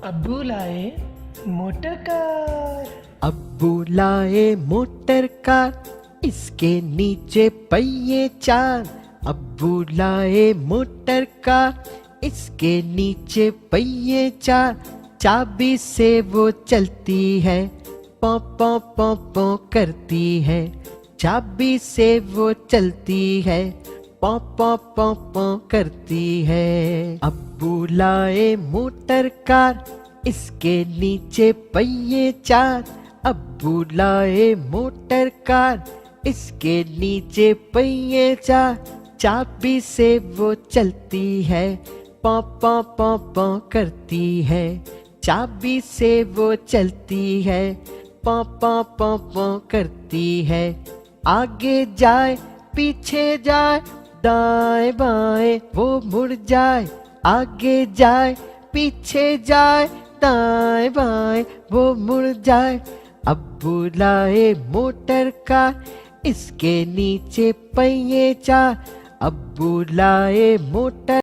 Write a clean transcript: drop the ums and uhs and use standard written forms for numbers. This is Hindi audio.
अब्बू लाए मोटर कार। अब्बू लाए मोटर कार, इसके नीचे पहिए चार। अब्बू लाए मोटर कार, इसके नीचे पहिए चार। चाबी से वो चलती है, पौ पौ पौ पौ करती है। चाबी से वो चलती है, पौ पौ पौ पौ करती है। अब्बू लाए मोटर कार, इसके नीचे पहिए चार। अब्बू लाए मोटर कार, इसके नीचे पहिए चार। चाबी से वो चलती है, पौ पौ पौ पौ करती है। चाबी से वो चलती है, पौ पौ पौ पौ करती है। आगे जाए पीछे जाए, दाएं बाएं वो मुड़ जाए। आगे जाए पीछे जाए, दाएं बाएं वो मुड़ जाए। अब्बू लाए मोटर कार, इसके नीचे पहिए चार। अब्बू लाए मोटर